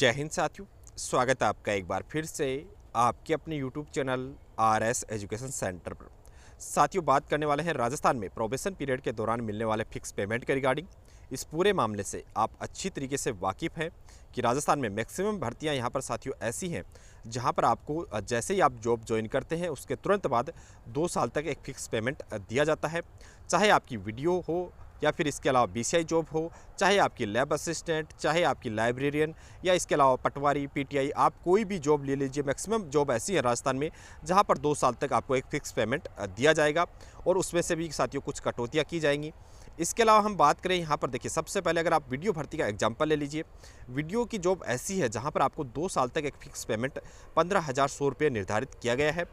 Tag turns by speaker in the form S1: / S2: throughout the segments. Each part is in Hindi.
S1: जय हिंद साथियों, स्वागत है आपका एक बार फिर से आपके अपने YouTube channel RS education centre पर। साथियों, बात करने वाले हैं राजस्थान में प्रोबेशन पीरियड के दौरान मिलने वाले फिक्स पेमेंट के रिगार्डिंग। इस पूरे मामले से आप अच्छी तरीके से वाकिफ़ हैं कि राजस्थान में मैक्सिमम भर्तियां यहाँ पर साथियों ऐसी हैं जहाँ पर आपको जैसे ही आप जॉब ज्वाइन करते हैं उसके तुरंत बाद 2 साल तक एक फ़िक्स पेमेंट दिया जाता है। चाहे आपकी वीडियो हो या फिर इसके अलावा BCI जॉब हो, चाहे आपकी लैब असिस्टेंट, चाहे आपकी लाइब्रेरियन या इसके अलावा पटवारी, PTI, आप कोई भी जॉब ले लीजिए। मैक्सिमम जॉब ऐसी है राजस्थान में जहां पर 2 साल तक आपको एक फ़िक्स पेमेंट दिया जाएगा और उसमें से भी साथियों कुछ कटौतियां की जाएंगी। इसके अलावा हम बात करें यहाँ पर, देखिए सबसे पहले अगर आप वीडियो भर्ती का एग्जाम्पल ले लीजिए। वीडियो की जॉब ऐसी है जहाँ पर आपको 2 साल तक एक फ़िक्स पेमेंट 15,100 रुपये निर्धारित किया गया है।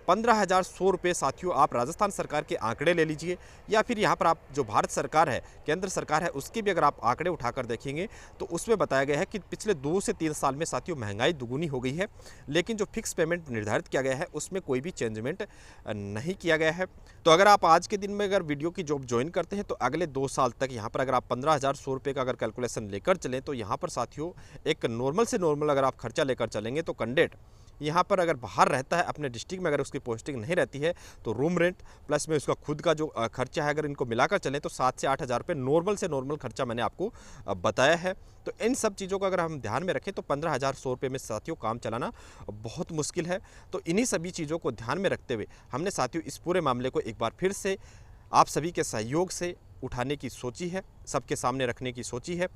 S1: 15,100 रुपये साथियों आप राजस्थान सरकार के आंकड़े ले लीजिए या फिर यहाँ पर आप जो भारत सरकार है, केंद्र सरकार है, उसके भी अगर आप आंकड़े उठाकर देखेंगे तो उसमें बताया गया है कि पिछले 2 से 3 साल में साथियों महंगाई दुगुनी हो गई है, लेकिन जो फिक्स पेमेंट निर्धारित किया गया है उसमें कोई भी चेंजमेंट नहीं किया गया है। तो अगर आप आज के दिन में अगर वीडियो की जॉब ज्वाइन करते हैं तो अगले 2 साल तक यहाँ पर अगर आप 15,100 रुपये का अगर कैलकुलेशन लेकर चलें तो यहाँ पर साथियों एक नॉर्मल से नॉर्मल अगर आप खर्चा लेकर चलेंगे तो कैंडिडेट यहाँ पर अगर बाहर रहता है अपने डिस्ट्रिक्ट में, अगर उसकी पोस्टिंग नहीं रहती है तो रूम रेंट प्लस में उसका खुद का जो खर्चा है अगर इनको मिलाकर चलें तो 7 से 8 हज़ार रुपये नॉर्मल से नॉर्मल खर्चा मैंने आपको बताया है। तो इन सब चीज़ों को अगर हम ध्यान में रखें तो 15,100 रुपये में साथियों काम चलाना बहुत मुश्किल है। तो इन्हीं सभी चीज़ों को ध्यान में रखते हुए हमने साथियों इस पूरे मामले को एक बार फिर से आप सभी के सहयोग से उठाने की सोची है, सबके सामने रखने की सोची है।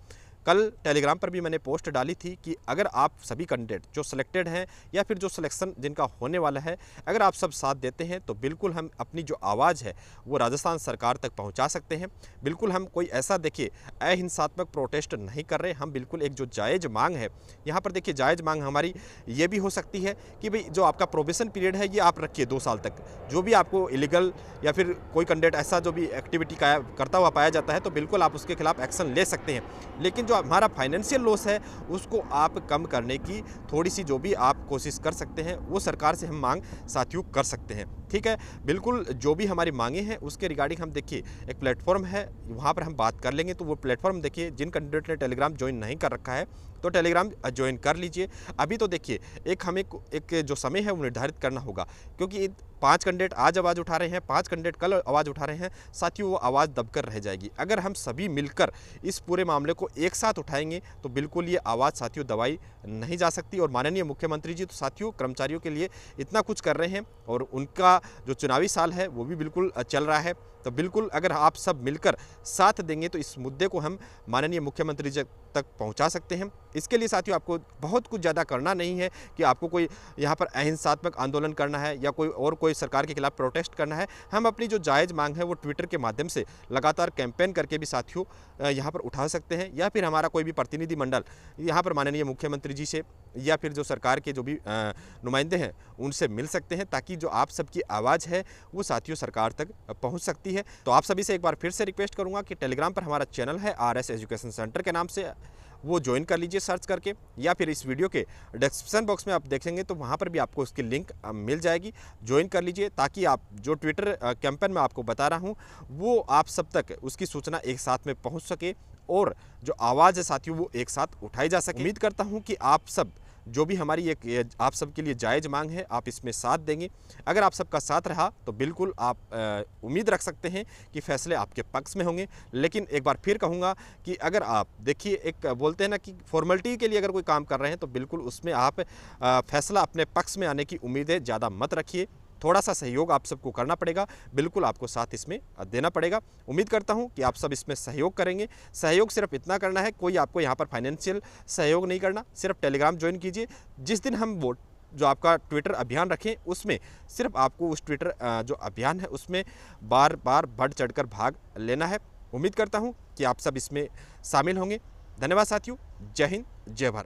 S1: कल टेलीग्राम पर भी मैंने पोस्ट डाली थी कि अगर आप सभी कैंडिडेट जो सिलेक्टेड हैं या फिर जो सिलेक्शन जिनका होने वाला है, अगर आप सब साथ देते हैं तो बिल्कुल हम अपनी जो आवाज़ है वो राजस्थान सरकार तक पहुंचा सकते हैं। बिल्कुल हम कोई ऐसा देखिए अहिंसात्मक प्रोटेस्ट नहीं कर रहे, हम बिल्कुल एक जो जायज़ मांग है यहाँ पर, देखिए जायज़ मांग हमारी ये भी हो सकती है कि भाई जो आपका प्रोबेशन पीरियड है ये आप रखिए 2 साल तक। जो भी आपको इलीगल या फिर कोई कैंडिडेट ऐसा जो भी एक्टिविटी करता हुआ पाया जाता है तो बिल्कुल आप उसके खिलाफ एक्शन ले सकते हैं, लेकिन हमारा फाइनेंशियल लॉस है उसको आप कम करने की थोड़ी सी जो भी आप कोशिश कर सकते हैं वो सरकार से हम मांग साथियों कर सकते हैं। ठीक है, बिल्कुल जो भी हमारी मांगे हैं उसके रिगार्डिंग हम देखिए एक प्लेटफॉर्म है वहाँ पर हम बात कर लेंगे। तो वो प्लेटफॉर्म देखिए, जिन कैंडिडेट ने टेलीग्राम ज्वाइन नहीं कर रखा है तो टेलीग्राम ज्वाइन कर लीजिए। अभी तो देखिए हमें एक जो समय है वो निर्धारित करना होगा, क्योंकि 5 कैंडिडेट आज आवाज़ उठा रहे हैं, 5 कैंडिडेट कल आवाज़ उठा रहे हैं साथियों, वो आवाज़ दबकर रह जाएगी। अगर हम सभी मिलकर इस पूरे मामले को एक साथ उठाएंगे तो बिल्कुल ये आवाज़ साथियों दबाई नहीं जा सकती। और माननीय मुख्यमंत्री जी तो साथियों कर्मचारियों के लिए इतना कुछ कर रहे हैं और उनका जो चुनावी साल है वो भी बिल्कुल चल रहा है। तो बिल्कुल अगर आप सब मिलकर साथ देंगे तो इस मुद्दे को हम माननीय मुख्यमंत्री जी तक पहुंचा सकते हैं। इसके लिए साथियों आपको बहुत कुछ ज़्यादा करना नहीं है कि आपको कोई यहाँ पर अहिंसात्मक आंदोलन करना है या कोई सरकार के खिलाफ प्रोटेस्ट करना है। हम अपनी जो जायज़ मांग है वो ट्विटर के माध्यम से लगातार कैंपेन करके भी साथियों यहाँ पर उठा सकते हैं, या फिर हमारा कोई भी प्रतिनिधि मंडल यहाँ पर माननीय मुख्यमंत्री जी से या फिर जो सरकार के जो भी नुमाइंदे हैं उनसे मिल सकते हैं, ताकि जो आप सबकी आवाज़ है वो साथियों सरकार तक पहुँच सकती है। तो आप सभी से एक बार फिर से रिक्वेस्ट करूँगा कि टेलीग्राम पर हमारा चैनल है RS एजुकेशन सेंटर के नाम से, वो ज्वाइन कर लीजिए सर्च करके, या फिर इस वीडियो के डिस्क्रिप्शन बॉक्स में आप देखेंगे तो वहाँ पर भी आपको उसकी लिंक मिल जाएगी, ज्वाइन कर लीजिए, ताकि आप जो ट्विटर कैंपेन में आपको बता रहा हूँ वो आप सब तक उसकी सूचना एक साथ में पहुँच सके और जो आवाज़ है साथियों वो एक साथ उठाई जा सके। उम्मीद करता हूँ कि आप सब जो भी हमारी एक आप सबके लिए जायज़ मांग है आप इसमें साथ देंगे। अगर आप सबका साथ रहा तो बिल्कुल आप उम्मीद रख सकते हैं कि फैसले आपके पक्ष में होंगे। लेकिन एक बार फिर कहूँगा कि अगर आप देखिए एक बोलते हैं ना कि फॉर्मेलिटी के लिए अगर कोई काम कर रहे हैं तो बिल्कुल उसमें आप फैसला अपने पक्ष में आने की उम्मीदें ज़्यादा मत रखिए। थोड़ा सा सहयोग आप सबको करना पड़ेगा, बिल्कुल आपको साथ इसमें देना पड़ेगा। उम्मीद करता हूं कि आप सब इसमें सहयोग करेंगे। सहयोग सिर्फ इतना करना है, कोई आपको यहां पर फाइनेंशियल सहयोग नहीं करना, सिर्फ टेलीग्राम ज्वाइन कीजिए। जिस दिन हम वोट जो आपका ट्विटर अभियान रखें उसमें सिर्फ आपको उस ट्विटर जो अभियान है उसमें बार बार बढ़ चढ़कर भाग लेना है। उम्मीद करता हूँ कि आप सब इसमें शामिल होंगे। धन्यवाद साथियों, जय हिंद, जय भारत।